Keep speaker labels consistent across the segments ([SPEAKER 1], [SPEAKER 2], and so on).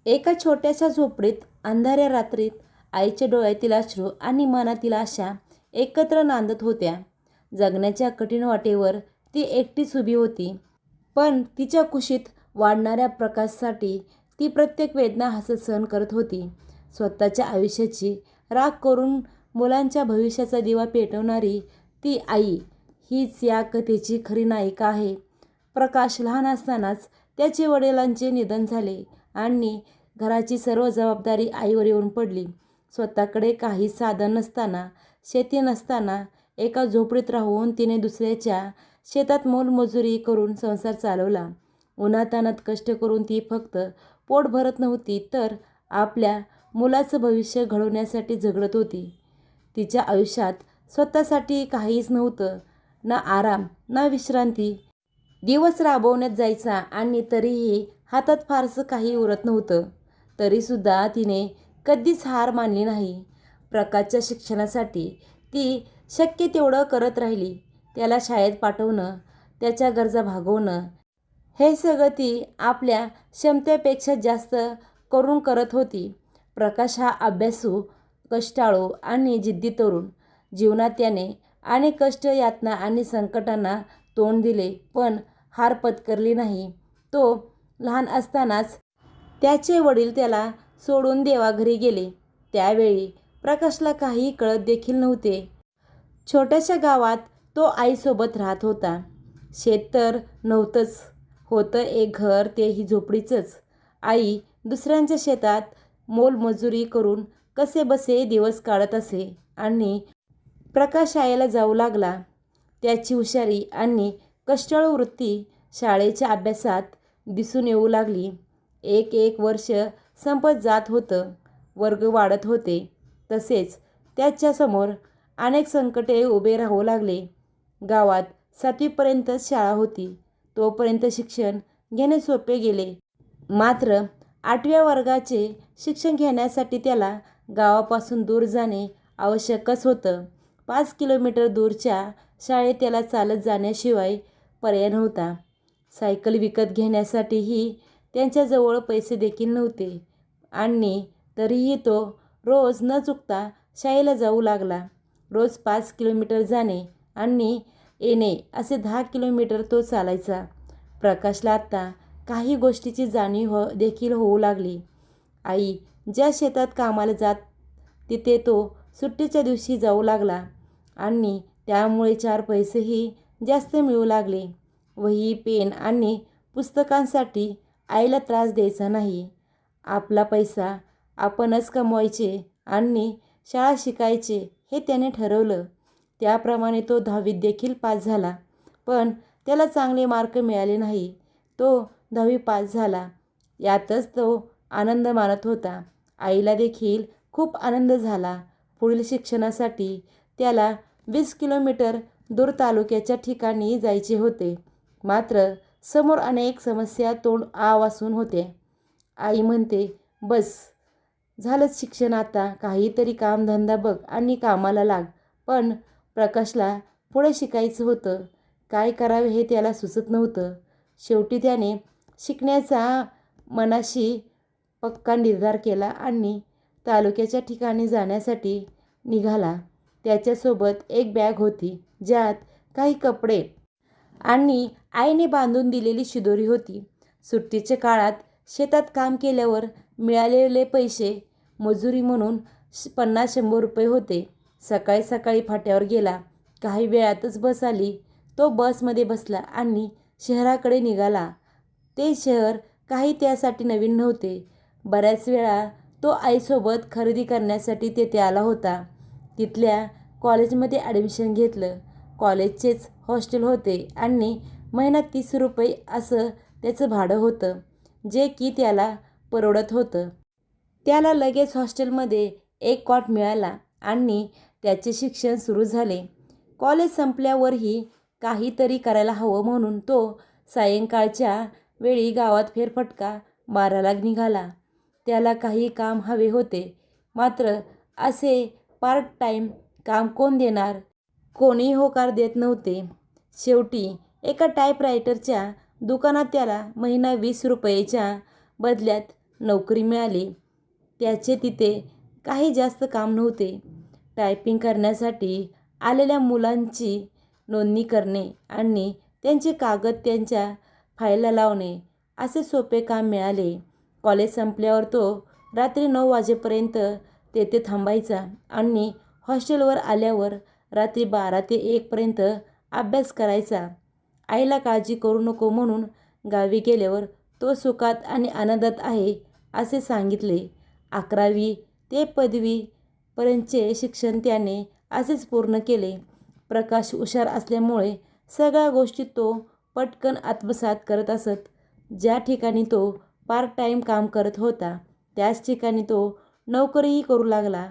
[SPEAKER 1] एका छोट्याशा झोपडीत अंधाऱ्या रात्रीत आईच्या डोळ्यातील अश्रू आणि मनातील आशा एकत्र नांदत होत्या. जगण्याच्या कठीण वाटेवर ती एकटीच उभी होती, पण तिच्या कुशीत वाढणाऱ्या प्रकाशासाठी ती प्रत्येक वेदना हसत सहन करत होती. स्वतःच्या आयुष्याची राख करून मुलांच्या भविष्याचा दिवा पेटवणारी ती आई हीच या कथेची खरी नायिका आहे. प्रकाश लहान असतानाच त्याचे वडिलांचे निधन झाले आणि घराची सर्व जबाबदारी आईवर येऊन पडली. स्वतःकडे काही साधन नसताना, शेती नसताना एका झोपडीत राहून तिने दुसऱ्याच्या शेतात मोलमजुरी करून संसार चालवला. उन्हातान्हात कष्ट करून ती फक्त पोट भरत नव्हती, तर आपल्या मुलाचं भविष्य घडवण्यासाठी झगडत होती. तिच्या आयुष्यात स्वतःसाठी काहीच नव्हतं, ना आराम ना विश्रांती. दिवस राबवण्यात जायचा आणि तरीही हातात फारसं काही उरत नव्हतं. तरीसुद्धा तिने कधीच हार मानली नाही. प्रकाशच्या शिक्षणासाठी ती शक्य तेवढं करत राहिली. त्याला शाळेत पाठवणं, त्याच्या गरजा भागवणं, हे सगळं ती आपल्या क्षमतेपेक्षा जास्त करून करत होती. प्रकाश हा अभ्यासू, कष्टाळू आणि जिद्दी तरुण. जीवनात त्याने अनेक कष्ट, यातना आणि संकटांना तोंड दिले, पण हार पत्करली नाही. तो लहान असतानाच त्याचे वडील त्याला सोडून देवाघरी गेले. त्यावेळी प्रकाशला काही कळत देखील नव्हते. छोट्याशा गावात तो आईसोबत राहत होता. शेत तर नव्हतंच, होतं एक घर, तेही झोपडीचंच. आई दुसऱ्यांच्या शेतात मोलमजुरी करून कसेबसे दिवस काढत असे आणि प्रकाश शाळेला जाऊ लागला. त्याची हुशारी आणि कष्टाळू वृत्ती शाळेच्या अभ्यासात दिसून येऊ लागली. एक एक वर्ष संपत जात होतं, वर्ग वाढत होते, तसेच त्याच्यासमोर अनेक संकटे उभे राहू लागले. गावात 7वीपर्यंतच शाळा होती. तोपर्यंत शिक्षण घेणे सोपे गेले. मात्र 8व्या वर्गाचे शिक्षण घेण्यासाठी त्याला गावापासून दूर जाणे आवश्यकच होतं. 5 किलोमीटर दूरच्या शाळेत त्याला चालत जाण्याशिवाय पर्याय नव्हता. सायकल विकत घेण्यासाठीही त्यांच्याजवळ पैसे देखील नव्हते आणि तरीही तो रोज न चुकता शाळेला जाऊ लागला. रोज 5 किलोमीटर जाणे आणि येणे असे 10 किलोमीटर तो चालायचा. प्रकाशला आत्ता काही गोष्टीची जाणीव देखील होऊ लागली. आई ज्या शेतात कामाला जात तिथे तो सुट्टीच्या दिवशी जाऊ लागला आणि त्यामुळे 4 पैसेही जास्त मिळू लागले. वही, पेन आणि पुस्तकांसाठी आईला त्रास द्यायचा नाही. आपला पैसा आपणच कमवायचे आणि शाळा शिकायचे हे त्याने ठरवलं. त्याप्रमाणे तो 10वीत देखील पास झाला, पण त्याला चांगले मार्क मिळाले नाही. तो 10वी पास झाला, यातच तो आनंद मानत होता. आईला देखील खूप आनंद झाला. पुढील शिक्षणासाठी त्याला 20 किलोमीटर दूर तालुक्याच्या ठिकाणी जायचे होते. मात्र समोर अनेक समस्या तोंड आवासून होत्या. आई म्हणते, बस झालंच शिक्षण, आता काहीतरी कामधंदा बघ आणि कामाला लाग. पण प्रकाशला पुढे शिकायचं होतं. काय करावे हे त्याला सुचत नव्हतं. शेवटी त्याने शिकण्याचा मनाशी पक्का निर्धार केला आणि तालुक्याच्या ठिकाणी जाण्यासाठी निघाला. त्याच्यासोबत एक बॅग होती, ज्यात काही कपडे आणि आईने बांधून दिलेली शिदोरी होती. सुट्टीच्या काळात शेतात काम केल्यावर मिळालेले पैसे मजुरी म्हणून 50-100 रुपये होते. सकाळी सकाळी फाट्यावर गेला. काही वेळातच बस आली. तो बसमध्ये बसला आणि शहराकडे निघाला. ते शहर काही त्यासाठी नवीन नव्हते. बऱ्याच वेळा तो आईसोबत खरेदी करण्यासाठी तेथे आला होता. तिथल्या कॉलेजमध्ये ॲडमिशन घेतलं. कॉलेजचेच हॉस्टेल होते आणि महिन्यात 30 रुपये असं त्याचं भाडं होतं, जे की त्याला परवडत होतं. त्याला लगेच हॉस्टेलमध्ये एक कॉट मिळाला आणि त्याचे शिक्षण सुरू झाले. कॉलेज संपल्यावरही काहीतरी करायला हवं म्हणून तो सायंकाळच्या वेळी गावात फेरफटका मारायला निघाला. त्याला काही काम हवे होते, मात्र असे पार्ट टाईम काम कोण देणार? कोणी होकार देत नव्हते. शेवटी एका टाईपरायटरच्या दुकानात त्याला महिना 20 रुपयेच्या बदल्यात नोकरी मिळाली. त्याचे तिथे काही जास्त काम नव्हते. टायपिंग करण्यासाठी आलेल्या मुलांची नोंदणी करणे आणि त्यांचे कागद त्यांच्या फाईलला लावणे असे सोपे काम मिळाले. कॉलेज संपल्यावर तो रात्री 9 वाजेपर्यंत तेथे थांबायचा आणि हॉस्टेलवर आल्यावर रात्री 12 ते 1 पर्यंत अभ्यास करायचा. आईला काळजी करू नको म्हणून गावी गेल्यावर तो सुखात आणि आनंदात आहे असे सांगितले. 11वी ते पदवीपर्यंतचे शिक्षण त्याने असेच पूर्ण केले. प्रकाश हुशार असल्यामुळे सगळ्या गोष्टी तो पटकन आत्मसात करत असत. ज्या ठिकाणी तो पार्ट टाईम काम करत होता त्याच ठिकाणी तो नोकरीही करू लागला.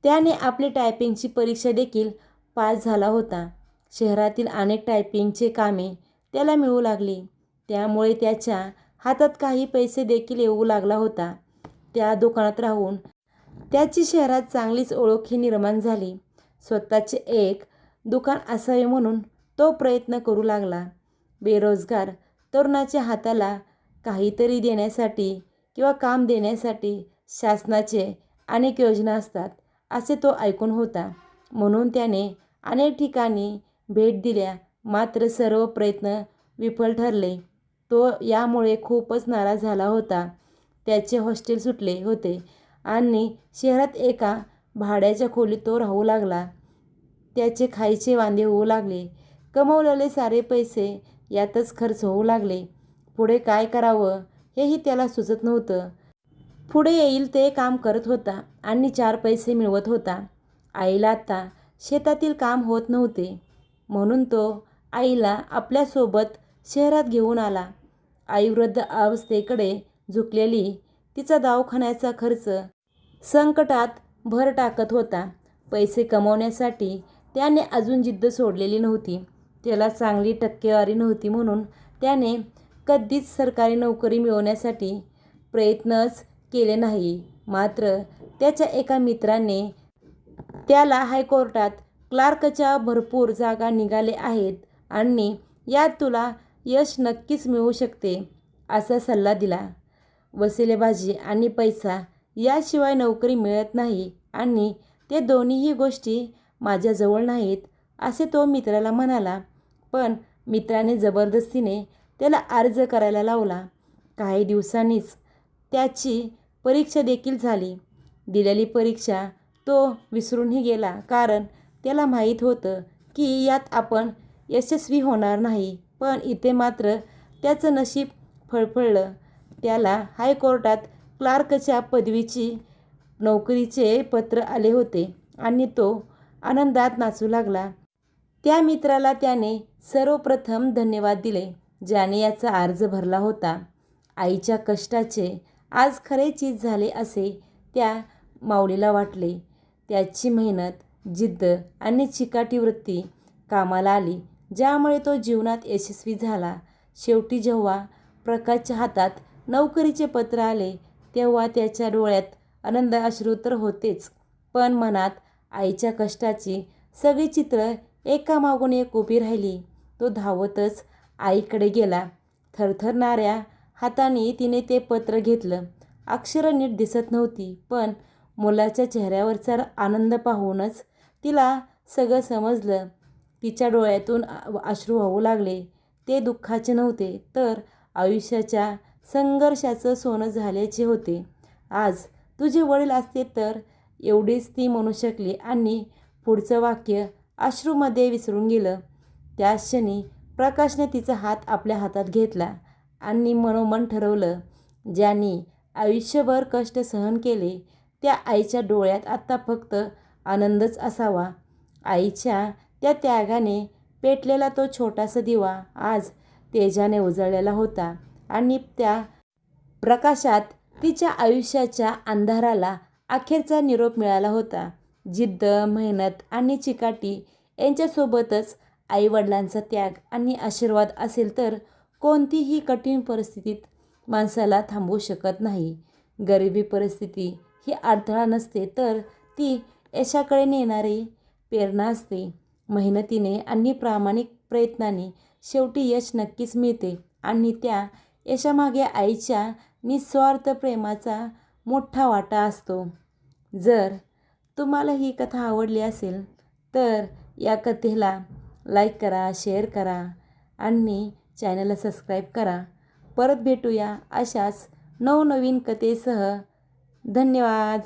[SPEAKER 1] त्याने आपली टायपिंगची परीक्षा देखील पास झाला होता. शहरातील अनेक टायपिंगचे कामे त्याला मिळू लागली. त्यामुळे त्याच्या हातात काही पैसे देखील येऊ लागला होता. त्या दुकानात राहून त्याची शहरात चांगलीच ओळखही निर्माण झाली. स्वतःचे एक दुकान असावे म्हणून तो प्रयत्न करू लागला. बेरोजगार तरुणाच्या हाताला काहीतरी देण्यासाठी किंवा काम देण्यासाठी शासनाचे अनेक योजना असतात असे तो ऐकून होता. म्हणून त्याने अनेक ठिकाणी भेट दिल्या, मात्र सर्व प्रयत्न विफल ठरले. तो यामुळे खूपच नाराज झाला होता. त्याचे हॉस्टेल सुटले होते आणि शहरात एका भाड्याच्या खोलीत तो राहू लागला. त्याचे खायचे वांदे होऊ लागले. कमवलेले सारे पैसे यातच खर्च होऊ लागले. पुढे काय करावं हेही त्याला सुचत नव्हतं. पुढे येईल ते काम करत होता आणि 4 पैसे मिळवत होता. आईला आता शेतातील काम होत नव्हते म्हणून तो आईला आपल्यासोबत शहरात घेऊन आला. आई वृद्ध अवस्थेकडे झुकलेली, तिचा दवाखान्याचा खर्च संकटात भर टाकत होता. पैसे कमवण्यासाठी त्याने अजून जिद्द सोडलेली नव्हती. त्याला चांगली टक्केवारी नव्हती म्हणून त्याने कधीच सरकारी नोकरी मिळवण्यासाठी प्रयत्नच केले नाही. मात्र त्याच्या एका मित्राने त्याला हायकोर्टात क्लार्कच्या भरपूर जागा निघाले आहेत आणि यात तुला यश नक्कीच मिळू शकते असा सल्ला दिला. वसिलेबाजी आणि पैसा याशिवाय नोकरी मिळत नाही आणि ते दोन्हीही गोष्टी माझ्याजवळ नाहीत असे तो मित्राला म्हणाला. पण मित्राने जबरदस्तीने त्याला अर्ज करायला लावला. काही दिवसांनीच त्याची परीक्षा देखील झाली. दिलेली परीक्षा तो विसरूनही गेला, कारण त्याला माहीत होतं की यात आपण यशस्वी होणार नाही. पण इथे मात्र त्याचं नशीब फळफळलं. त्याला हायकोर्टात क्लार्कच्या पदवीची नोकरीचे पत्र आले होते आणि तो आनंदात नाचू लागला. त्या मित्राला त्याने सर्वप्रथम धन्यवाद दिले ज्याने याचा अर्ज भरला होता. आईच्या कष्टाचे आज खरे चीज झाले असे त्या माऊलीला वाटले. त्याची मेहनत, जिद्द आणि चिकाटी वृत्ती कामाला आली, ज्यामुळे तो जीवनात यशस्वी झाला. शेवटी जेव्हा प्रकाशच्या हातात नोकरीचे पत्र आले तेव्हा त्याच्या डोळ्यात आनंद अश्रू तर होतेच, पण मनात आईच्या कष्टाची सगळी चित्र एकामागून एक उभी राहिली. तो धावतच आईकडे गेला. थरथरणाऱ्या हाताने तिने ते पत्र घेतलं. अक्षरं नीट दिसत नव्हती, पण मुलाच्या चेहऱ्यावरचा आनंद पाहूनच तिला सगळं समजलं. तिच्या डोळ्यातून अश्रू वाहू लागले. ते दुःखाचे नव्हते, तर आयुष्याच्या संघर्षाचं सोनं झाल्याचे होते. आज तुझे वडील असते तर, एवढीच ती म्हणू शकली आणि पुढचं वाक्य अश्रूमध्ये विसरून गेलं. त्याच क्षणी प्रकाशने तिचा हात आपल्या हातात घेतला आणि मनोमन ठरवलं, ज्यांनी आयुष्यभर कष्ट सहन केले त्या आईच्या डोळ्यात आत्ता फक्त आनंदच असावा. आईच्या त्या त्यागाने पेटलेला तो छोटासा दिवा आज तेजाने उजळलेला होता आणि त्या प्रकाशात तिच्या आयुष्याच्या अंधाराला अखेरचा निरोप मिळाला होता. जिद्द, मेहनत आणि चिकाटी यांच्यासोबतच आईवडिलांचा त्याग आणि आशीर्वाद असेल तर कोणतीही कठीण परिस्थितीत माणसाला थांबवू शकत नाही. गरिबी परिस्थिती ही अडथळा नसते, तर ती यशाकडे नेणारी प्रेरणा असते. मेहनतीने आणि प्रामाणिक प्रयत्नाने शेवटी यश नक्कीच मिळते आणि त्या यशामागे आईच्या निस्वार्थ प्रेमाचा मोठा वाटा असतो. जर तुम्हाला ही कथा आवडली असेल तर या कथेला लाईक करा, शेअर करा आणि चॅनलला सबस्क्राईब करा. परत भेटूया अशाच नवनवीन कथेसह. धन्यवाद.